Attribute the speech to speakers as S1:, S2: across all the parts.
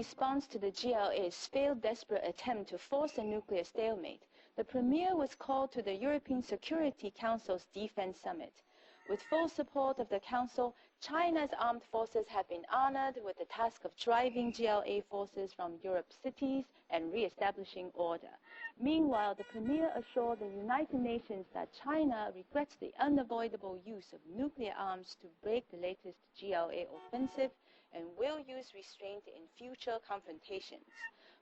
S1: response to the GLA's failed desperate attempt to force a nuclear stalemate, the Premier was called to the European Security Council's Defense Summit. With full support of the Council, China's armed forces have been honored with the task of driving GLA forces from Europe's cities and re-establishing order. Meanwhile, the Premier assured the United Nations that China regrets the unavoidable use of nuclear arms to break the latest GLA offensive and will use restraint in future confrontations.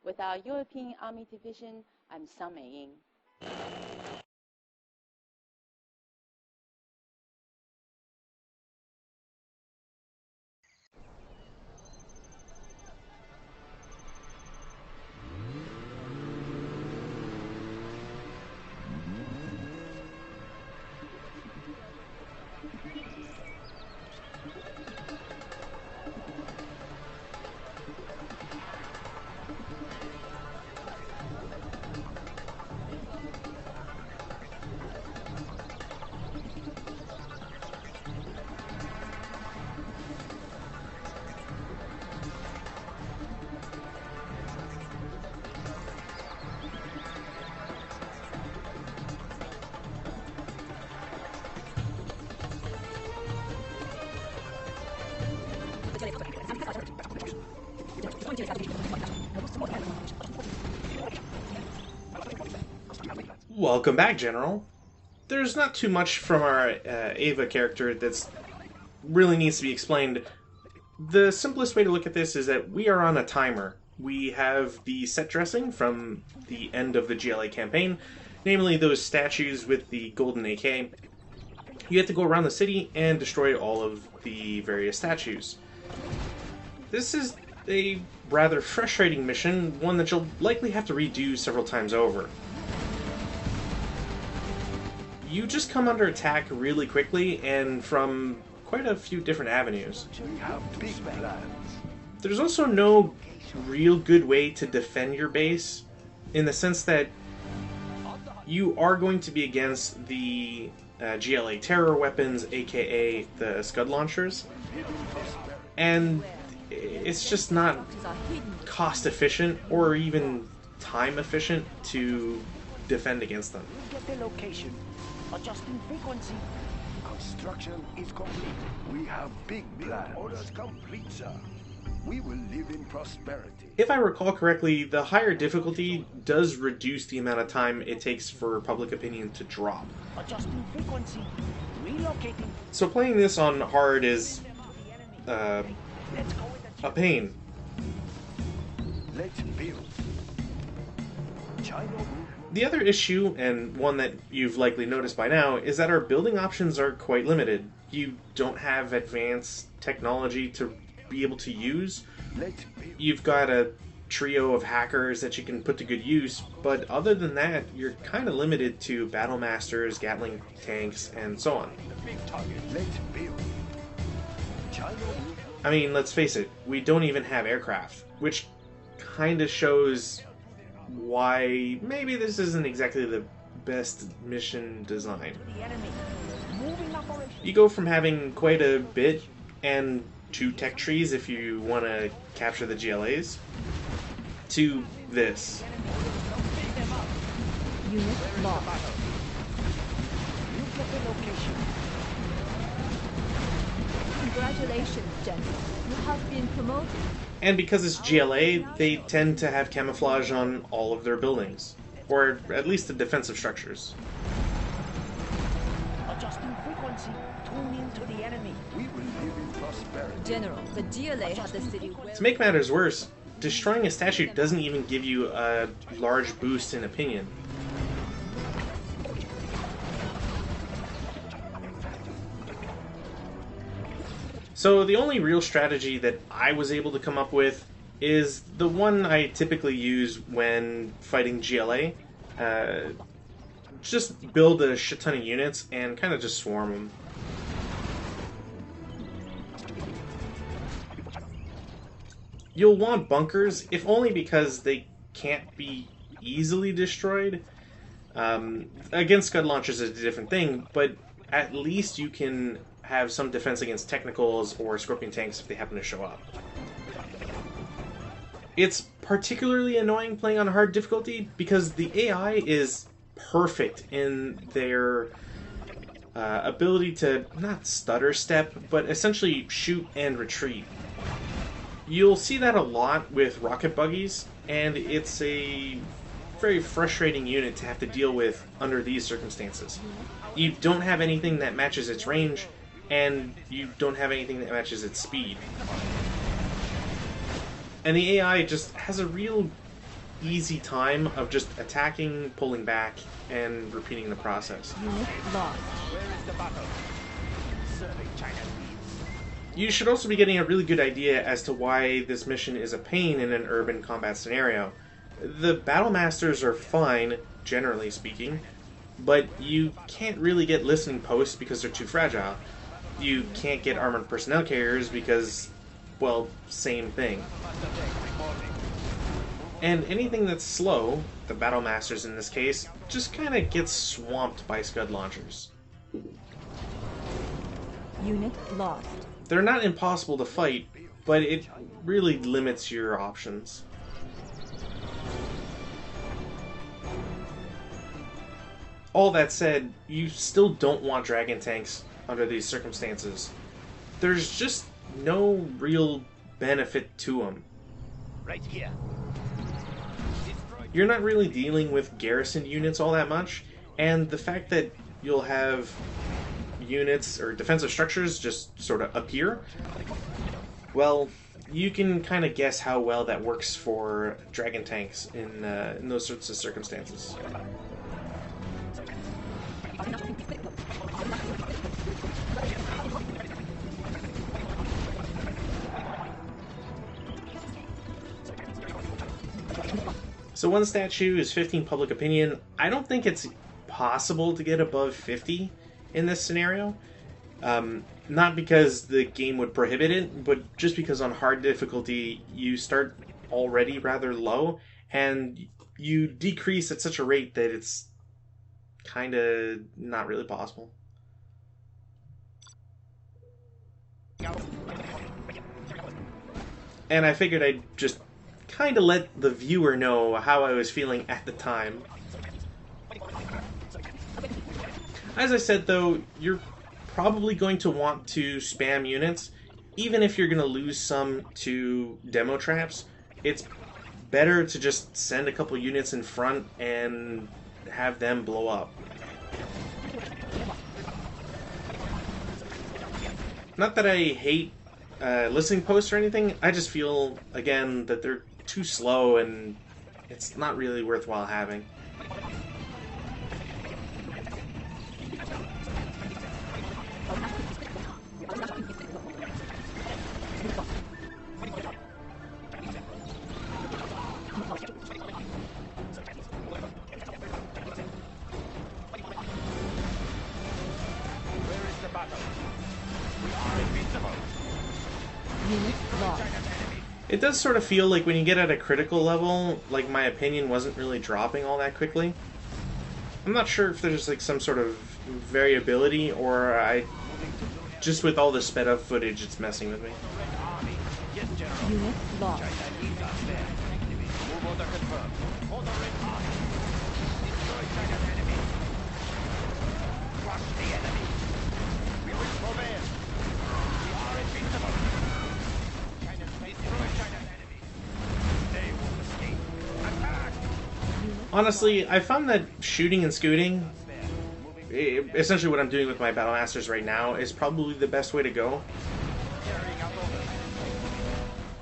S1: With our European Army Division, I'm Sun Meiying.
S2: Welcome back, General. There's not too much from our Ava character that's really needs to be explained. The simplest way to look at this is that we are on a timer. We have the set dressing from the end of the GLA campaign, namely those statues with the golden AK. You have to go around the city and destroy all of the various statues. This is a rather frustrating mission, one that you'll likely have to redo several times over. You just come under attack really quickly and from quite a few different avenues. There's also no real good way to defend your base, in the sense that you are going to be against the GLA terror weapons, aka the Scud launchers, and it's just not cost efficient or even time efficient to defend against them.
S3: Adjusting frequency. Construction is complete. We have big plans. Orders complete, sir. We will live in prosperity.
S2: If I recall correctly, the higher difficulty does reduce the amount of time it takes for public opinion to drop.
S3: Adjusting frequency. Relocating.
S2: So playing this on hard is a pain.
S3: Let's build. China.
S2: The other issue, and one that you've likely noticed by now, is that our building options are quite limited. You don't have advanced technology to be able to use. You've got a trio of hackers that you can put to good use, but other than that, you're kind of limited to battle masters, Gatling tanks, and so on. I mean, let's face it, we don't even have aircraft, which kind of shows why maybe this isn't exactly the best mission design. You go from having quite a bit and 2 tech trees if you want to capture the GLAs, to this.
S1: Unit lost. Congratulations, General. You have been promoted.
S2: And because it's GLA, they tend to have camouflage on all of their buildings, or at least the defensive structures.
S3: Adjusting frequency. Tune into the enemy. We will live in prosperity.
S1: General, the GLA had the city well.
S2: To make matters worse, destroying a statue doesn't even give you a large boost in opinion. So the only real strategy that I was able to come up with is the one I typically use when fighting GLA. Just build a shit ton of units and kind of just swarm them. You'll want bunkers, if only because they can't be easily destroyed. Against Scud launchers is a different thing, but at least you can have some defense against technicals or Scorpion tanks if they happen to show up. It's particularly annoying playing on hard difficulty because the AI is perfect in their ability to not stutter step, but essentially shoot and retreat. You'll see that a lot with rocket buggies, and it's a very frustrating unit to have to deal with under these circumstances. You don't have anything that matches its range, and you don't have anything that matches its speed. And the AI just has a real easy time of just attacking, pulling back, and repeating the process.
S4: Unit lost.
S3: Where is the battle? Serving China's needs.
S2: You should also be getting a really good idea as to why this mission is a pain in an urban combat scenario. The Battle Masters are fine, generally speaking, but you can't really get listening posts because they're too fragile. You can't get armored personnel carriers because, well, same thing. And anything that's slow, the Battle Masters in this case, just kind of gets swamped by Scud launchers.
S4: Unit lost.
S2: They're not impossible to fight, but it really limits your options. All that said, you still don't want dragon tanks under these circumstances. There's just no real benefit to them.
S3: Right here.
S2: You're not really dealing with garrison units all that much, and the fact that you'll have units or defensive structures just sort of appear, well, you can kind of guess how well that works for dragon tanks in those sorts of circumstances. So one statue is 15 public opinion. I don't think it's possible to get above 50 in this scenario. Not because the game would prohibit it, but just because on hard difficulty you start already rather low, and you decrease at such a rate that it's kind of not really possible. And I figured I'd just kind of let the viewer know how I was feeling at the time. As I said though, you're probably going to want to spam units, even if you're going to lose some to demo traps. It's better to just send a couple units in front and have them blow up. Not that I hate listening posts or anything, I just feel, again, that they're too slow and it's not really worthwhile having.
S3: Where is the battle? We are invincible.
S4: Unit lost.
S2: It does sort of feel like when you get at a critical level, like my opinion wasn't really dropping all that quickly. I'm not sure if there's like some sort of variability or just with all the sped up footage it's messing with me.
S3: Yes, General.
S4: Unit lost.
S3: China needs us there. Move order confirmed. Order Red Army. Destroy China's enemy. Crush the enemy. We will prevail. We are invincible. Destroy China's enemy. They won't escape. Attack!
S2: Honestly, I found that shooting and scooting, essentially what I'm doing with my Battle Masters right now, is probably the best way to go.
S3: Carrying out orders.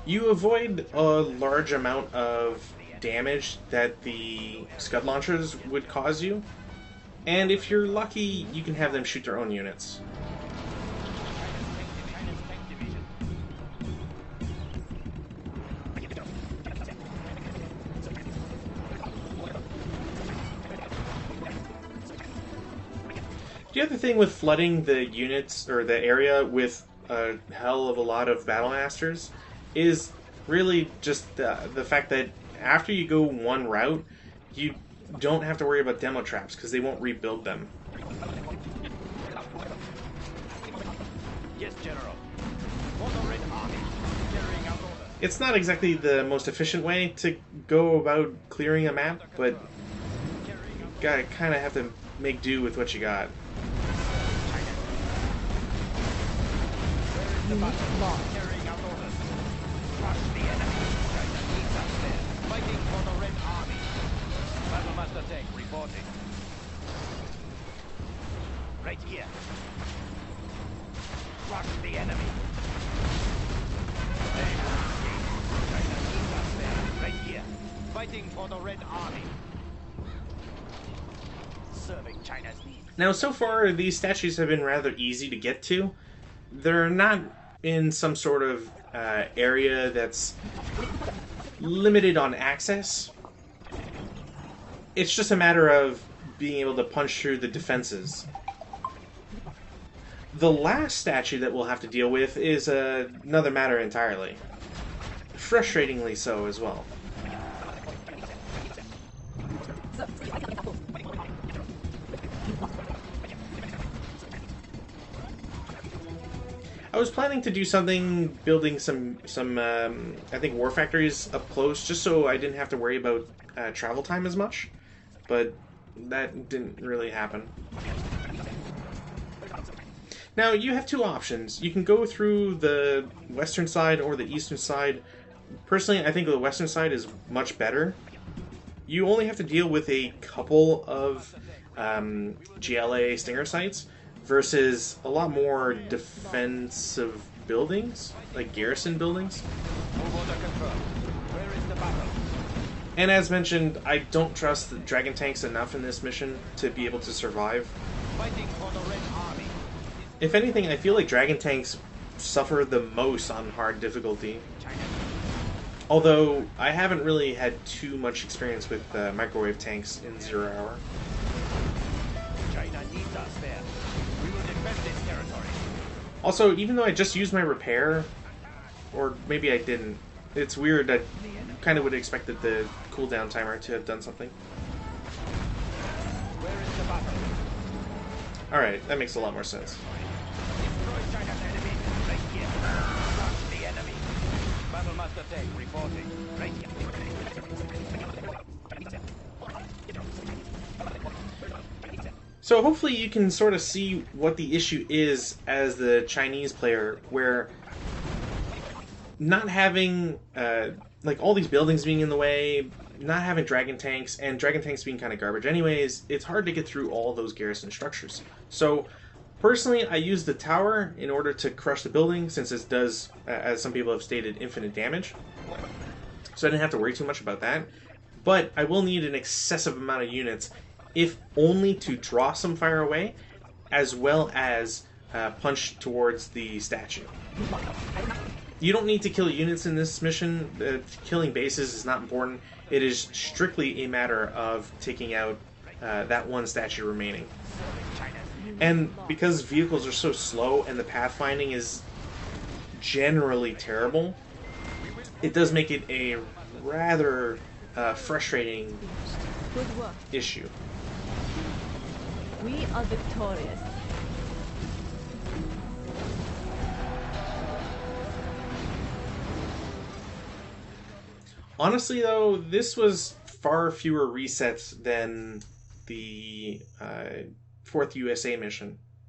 S2: You avoid a large amount of damage that the Scud launchers would cause you, and if you're lucky, you can have them shoot their own units. The other thing with flooding the units, or the area, with a hell of a lot of Battle Masters is really just the fact that after you go one route, you don't have to worry about demo traps because they won't rebuild them.
S3: Yes, General. Order Red Army. Carrying out orders.
S2: It's not exactly the most efficient way to go about clearing a map, but you gotta kind of have to make do with what you got.
S4: Unit lost.
S5: Carrying out orders. Crush the enemy. China needs us there. Fighting for the Red Army. Battlemaster tank reporting. Right here. Crush the enemy. They will escape. China needs us there. Right here. Fighting for the Red Army. Serving China's needs.
S2: Now, so far, these statues have been rather easy to get to. They're not in some sort of area that's limited on access. It's just a matter of being able to punch through the defenses. The last statue that we'll have to deal with is another matter entirely. Frustratingly so as well. I was planning to do something, building some I think war factories up close, just so I didn't have to worry about travel time as much, but that didn't really happen. Now, you have two options. You can go through the western side or the eastern side. Personally, I think the western side is much better. You only have to deal with a couple of GLA Stinger sites, versus a lot more defensive buildings, like garrison buildings.
S5: Move order confirmed. Where is the battle?
S2: And as mentioned, I don't trust the dragon tanks enough in this mission to be able to survive.
S5: Fighting for the Red Army.
S2: If anything, I feel like dragon tanks suffer the most on hard difficulty. Although, I haven't really had too much experience with microwave tanks in 0 Hour.
S5: China needs us there. We will defend this territory.
S2: Also, even though I just used my repair, or maybe I didn't, it's weird. I kind of would have expected the cooldown timer to have done something.
S5: Where is the battle?
S2: Alright, that makes a lot more sense.
S5: Destroy China's enemy. Right here. Crush the enemy. Battlemaster tank reporting. Right here.
S2: So hopefully you can sort of see what the issue is as the Chinese player, where not having like all these buildings being in the way, not having dragon tanks, and dragon tanks being kind of garbage anyways, it's hard to get through all those garrison structures. So personally, I use the tower in order to crush the building, since it does, as some people have stated, infinite damage. So I didn't have to worry too much about that. But I will need an excessive amount of units, if only to draw some fire away, as well as punch towards the statue. You don't need to kill units in this mission. Killing bases is not important. It is strictly a matter of taking out that one statue remaining. And because vehicles are so slow and the pathfinding is generally terrible, it does make it a rather frustrating
S4: Good work.
S2: issue.
S4: We are victorious.
S2: Honestly, though, this was far fewer resets than the 4th USA mission.